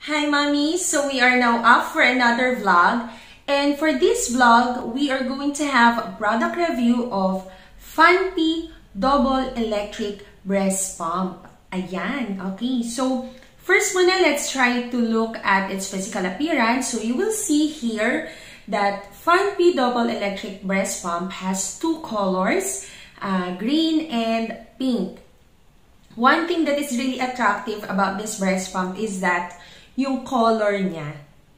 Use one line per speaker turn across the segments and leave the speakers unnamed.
Hi mommy, so we are now up for another vlog, and for this vlog we are going to have a product review of Phanpy double electric breast pump. Ayan, okay. So first muna, let's try to look at its physical appearance. So you will see here that Phanpy double electric breast pump has two colors, green and pink. One thing that is really attractive about this breast pump is that yung color niya,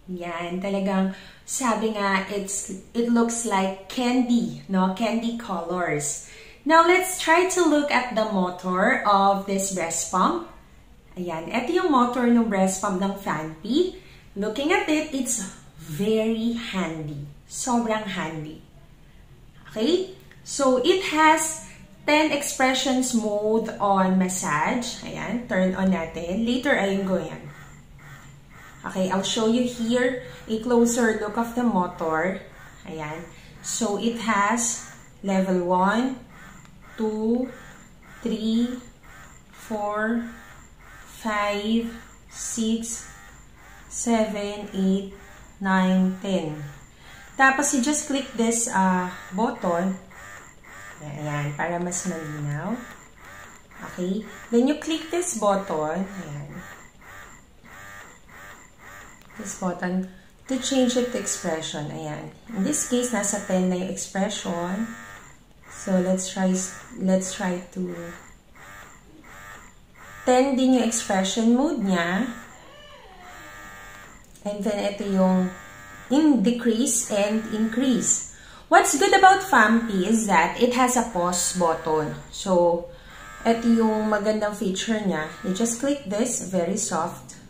yan, talagang sabi nga, it looks like candy, no? Candy colors. Now, let's try to look at the motor of this breast pump. Ayan, ito yung motor ng breast pump ng Phanpy. Looking at it, it's very handy. Sobrang handy. Okay? So, it has 10 expressions mode on massage. Ayan, turn on natin. Later, ayun go yan. Okay, I'll show you here a closer look of the motor. Ayan. So, it has level 1, 2, 3, 4, 5, 6, 7, 8, 9, 10. Tapos, you just click this button. Ayan, para mas malinaw. Okay. Then, you click this button. Ayan. This button to change it to expression. Ayan. In this case, nasa 10 na yung expression. So, let's try to 10 din yung expression mode niya. And then, ito yung decrease and increase. What's good about Phanpy is that it has a pause button. So, ito yung magandang feature niya. You just click this, very soft.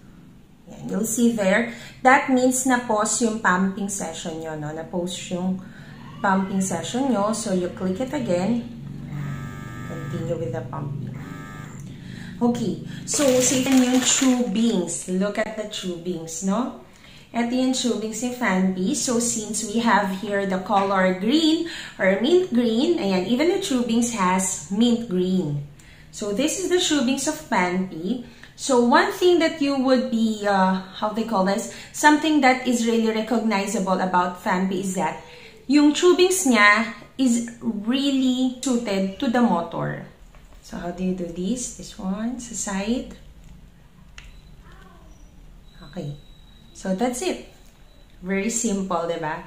Yan, you'll see there. That means na-pause yung pumping session nyo, no? Na-pause yung pumping session nyo. So, you click it again. Continue with the pumping. Okay. So, save yung tubings. Look at the tubings, no? Ito yung tubings ni Phanpy. So, since we have here the color green or mint green, ayan, even the tubings has mint green. So, this is the tubings of Phanpy. So, one thing that you would be, how they call this, something that is really recognizable about Phanpy is that yung tubings niya is really suited to the motor. So, how do you do this? This one, sa side. Okay. So, that's it. Very simple, diba?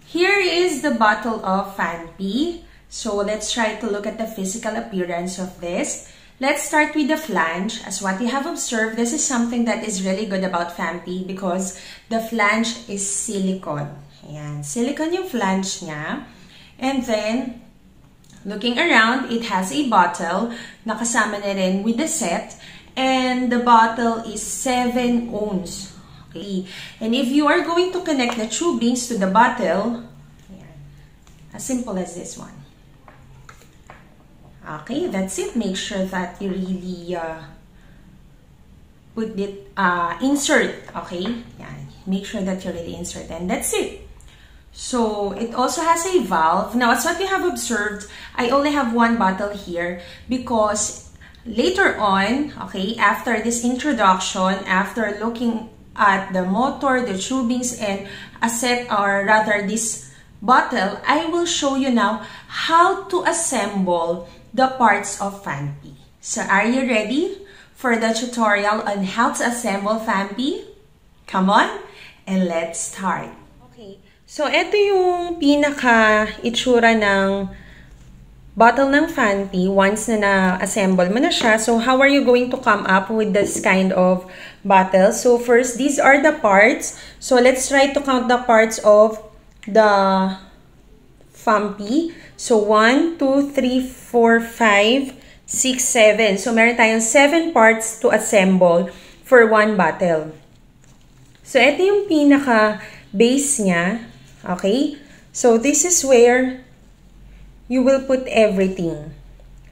Here is the bottle of Phanpy. So, let's try to look at the physical appearance of this. Let's start with the flange. As what you have observed, this is something that is really good about Phanpy because the flange is silicone. Ayan, silicone yung flange niya. And then, looking around, it has a bottle. Nakasama na rin with the set. And the bottle is 7 ounce. Okay. And if you are going to connect the tubings to the bottle, ayan, as simple as this one. Okay, that's it. Make sure that you really put it, insert, okay? Yeah, make sure that you really insert, and that's it. So, it also has a valve. Now, as what you have observed, I only have one bottle here because later on, okay, after this introduction, after looking at the motor, the tubings, and a set, or rather this bottle, I will show you now how to assemble the parts of Phanpy. So, are you ready for the tutorial on how to assemble Phanpy? Come on, and let's start. Okay, so ito yung pinaka-itsura ng bottle ng Phanpy once na na-assemble mo na siya. So, how are you going to come up with this kind of bottle? So, first, these are the parts. So, let's try to count the parts of the Phanpy. So, 1, 2, 3, 4, 5, 6, 7. So, meron tayong 7 parts to assemble for one bottle. So, ito yung pinaka-base niya. Okay? So, this is where you will put everything.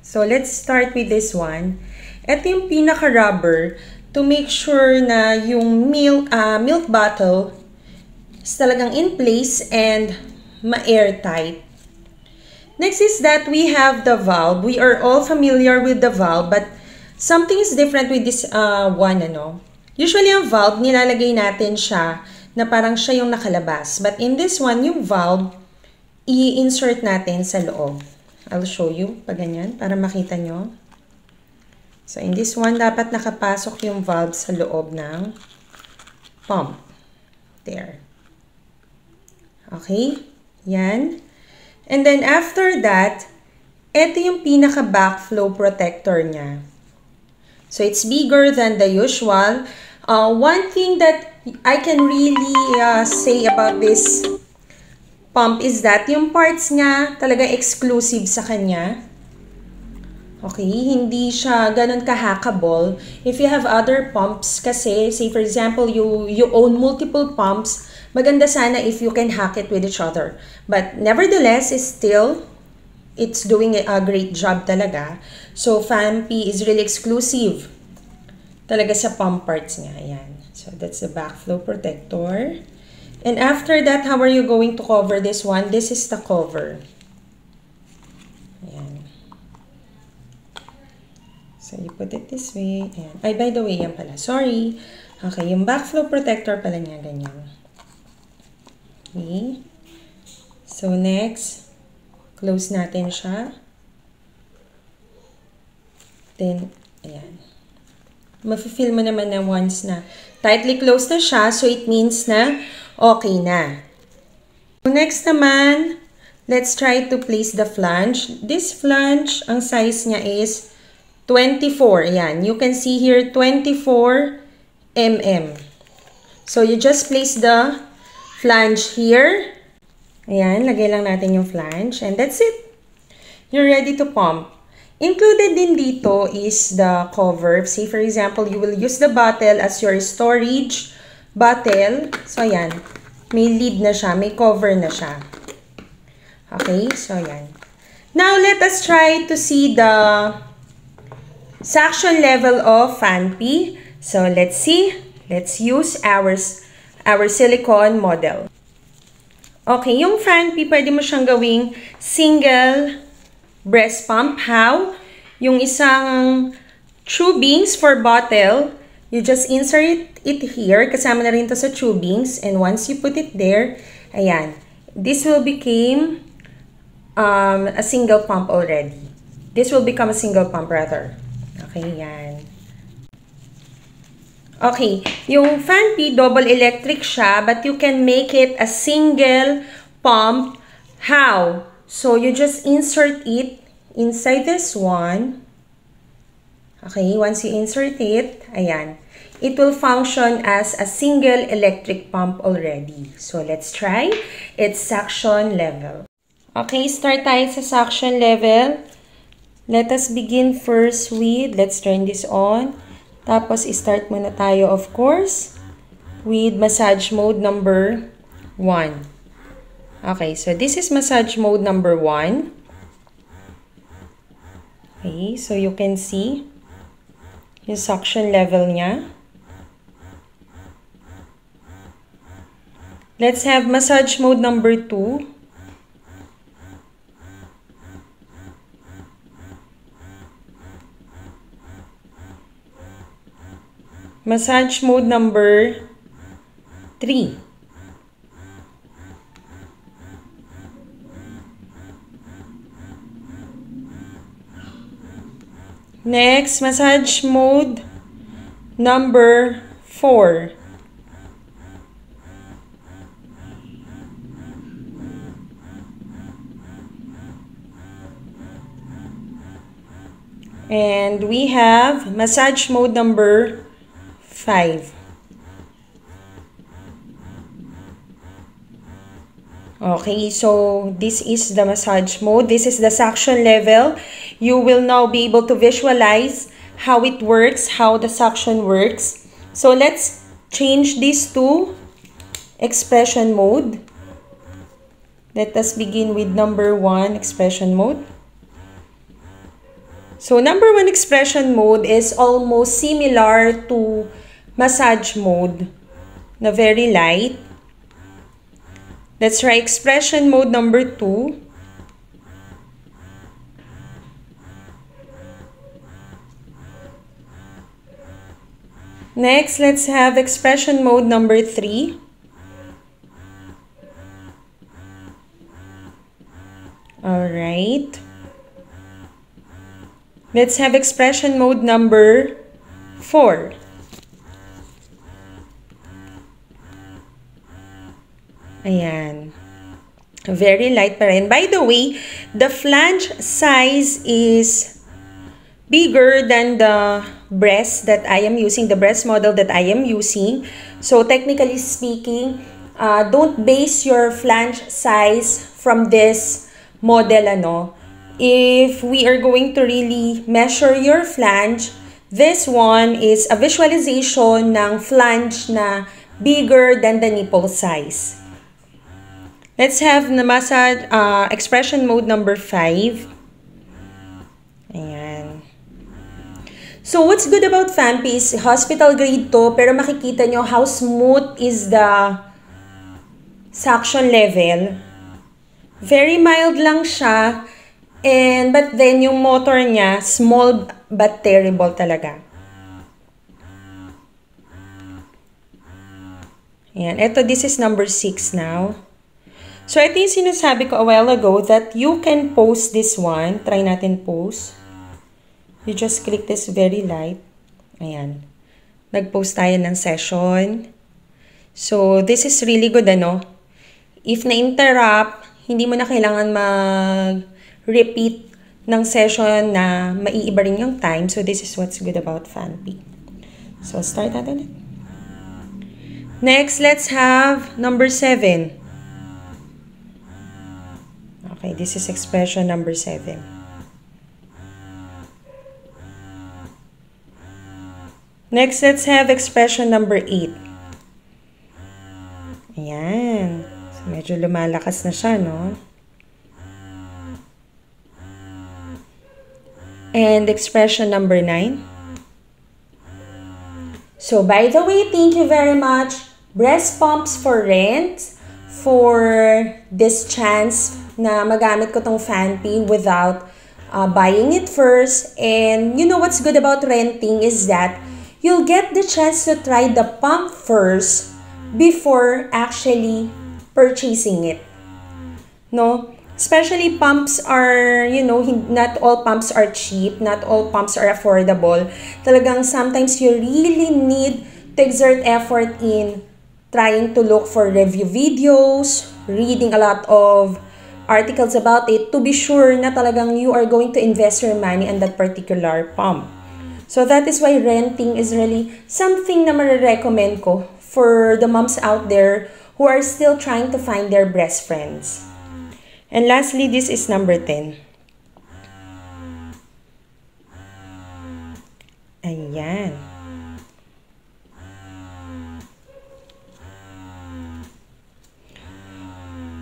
So, let's start with this one. Ito yung pinaka-rubber to make sure na yung milk bottle is talagang in place and ma-airtight. Next is that we have the valve. We are all familiar with the valve, but something is different with this one, ano. Usually, ang valve, nilalagay natin siya na parang siya yung nakalabas. But in this one, yung valve, i-insert natin sa loob. I'll show you pag ganyan para makita nyo. So, in this one, dapat nakapasok yung valve sa loob ng pump. There. Okay? Yan. And then, after that, ito yung pinaka-backflow protector niya. So, it's bigger than the usual. One thing that I can really say about this pump is that yung parts niya talaga exclusive sa kanya. Okay, hindi siya ganun ka-hackable. If you have other pumps kasi, say for example, you own multiple pumps, maganda sana if you can hack it with each other. But nevertheless, it's doing a great job talaga. So, Phanpy is really exclusive talaga sa pump parts niya. Ayan. So, that's the backflow protector. And after that, how are you going to cover this one? This is the cover. Ayan. So, you put it this way. Ayan. Ay, by the way, yan pala. Sorry. Okay, yung backflow protector pala niya, ganyan. Okay. So, next, close natin siya. Then, ayan. Mafe-feel mo naman na once na tightly closed na siya, so it means na okay na. So, next naman, let's try to place the flange. This flange, ang size niya is 24. Ayan, you can see here 24 mm. So, you just place the flange here. Ayan, lagay lang natin yung flange. And that's it. You're ready to pump. Included din dito is the cover. Say, for example, you will use the bottle as your storage bottle. So, ayan. May lid na siya. May cover na siya. Okay? So, ayan. Now, let us try to see the suction level of Phanpy. So, let's see. Let's use our silicone model. Okay, yung Phanpy, pwede mo siyang gawing single breast pump. How? Yung isang tubings for bottle, you just insert it here. Kasama na rin to sa tubings. And once you put it there, ayan. This will become a single pump already. This will become a single pump rather. Okay, yan. Okay, yung Phanpy, double electric siya, but you can make it a single pump. How? So, you just insert it inside this one. Okay, once you insert it, ayan, it will function as a single electric pump already. So, let's try its suction level. Okay, start tayo sa suction level. Let us begin first with, let's turn this on. Tapos, start muna tayo, of course, with massage mode number 1. Okay, so this is massage mode number 1. Okay, so you can see yung suction level niya. Let's have massage mode number 2. Massage mode number 3. Next, massage mode number 4. And we have massage mode number 5. Okay, so this is the massage mode. This is the suction level. You will now be able to visualize how it works, how the suction works. So let's change this to expression mode. Let us begin with number 1, expression mode. So number 1 expression mode is almost similar to massage mode, na very light. Let's try expression mode number 2. Next, let's have expression mode number 3. Alright. Let's have expression mode number 4. Ayan. Very light pa rin. By the way, the flange size is bigger than the breast that I am using, the breast model that I am using. So technically speaking, don't base your flange size from this model, ano. If we are going to really measure your flange, this one is a visualization ng flange na bigger than the nipple size. Let's have the massage expression mode number 5. Ayan. So, what's good about Phanpy is hospital grade to, pero makikita nyo how smooth is the suction level. Very mild lang siya, but then yung motor niya, small but terrible talaga. Ayan. Ito, this is number 6 now. So, ito yung sinasabi ko a while ago that you can post this one. Try natin post. You just click this very light. Ayan. Nag-post tayo ng session. So, this is really good, ano? If na-interrupt, hindi mo na kailangan mag-repeat ng session na maiiba rin yung time. So, this is what's good about Phanpy. So, start natin. Next, let's have number 7. Okay, this is expression number 7. Next, let's have expression number 8. Ayan. So, medyo lumalakas na siya, no? And expression number 9. So, by the way, thank you very much, Breast Pumps for Rent, for this chance na magamit ko tong Phanpy without buying it first. And you know what's good about renting is that you'll get the chance to try the pump first before actually purchasing it. No? Especially pumps are, you know, not all pumps are cheap, not all pumps are affordable. Talagang sometimes you really need to exert effort in trying to look for review videos, reading a lot of articles about it to be sure na talagang you are going to invest your money on that particular pump. So that is why renting is really something na marirecommend ko for the moms out there who are still trying to find their breast friends. And lastly, this is number 10. Ayan.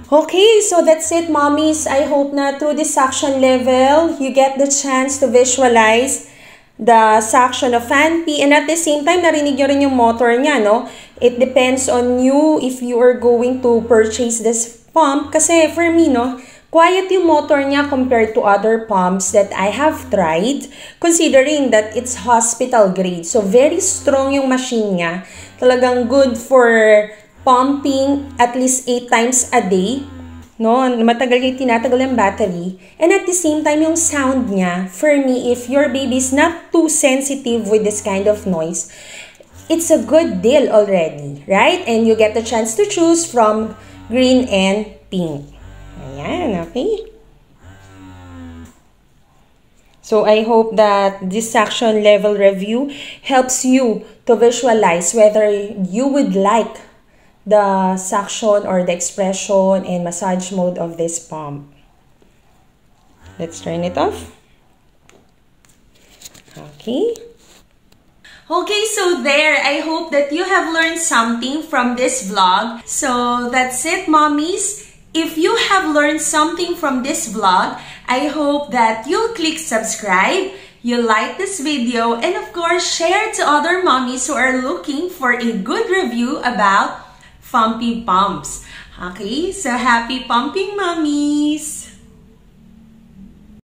Okay, so that's it, mommies. I hope na through this suction level, you get the chance to visualize the suction of Phanpy. And at the same time, narinig nyo rin yung motor niya, no? It depends on you if you are going to purchase this pump. Kasi for me, no, quiet yung motor niya compared to other pumps that I have tried. Considering that it's hospital grade. So, very strong yung machine niya. Talagang good for pumping at least 8 times a day, no? Matagal yung tinatagal yung battery. And at the same time, yung sound niya, for me, if your baby is not too sensitive with this kind of noise, it's a good deal already, right? And you get the chance to choose from green and pink. Ayan, okay? So, I hope that this suction level review helps you to visualize whether you would like the suction or the expression and massage mode of this pump. Let's turn it off. Okay. Okay, so there. I hope that you have learned something from this vlog. So that's it, mommies. If you have learned something from this vlog, I hope that you'll click subscribe, you like this video, and of course, share to other mommies who are looking for a good review about Phanpy pumps. Okay, so happy pumping, mommies!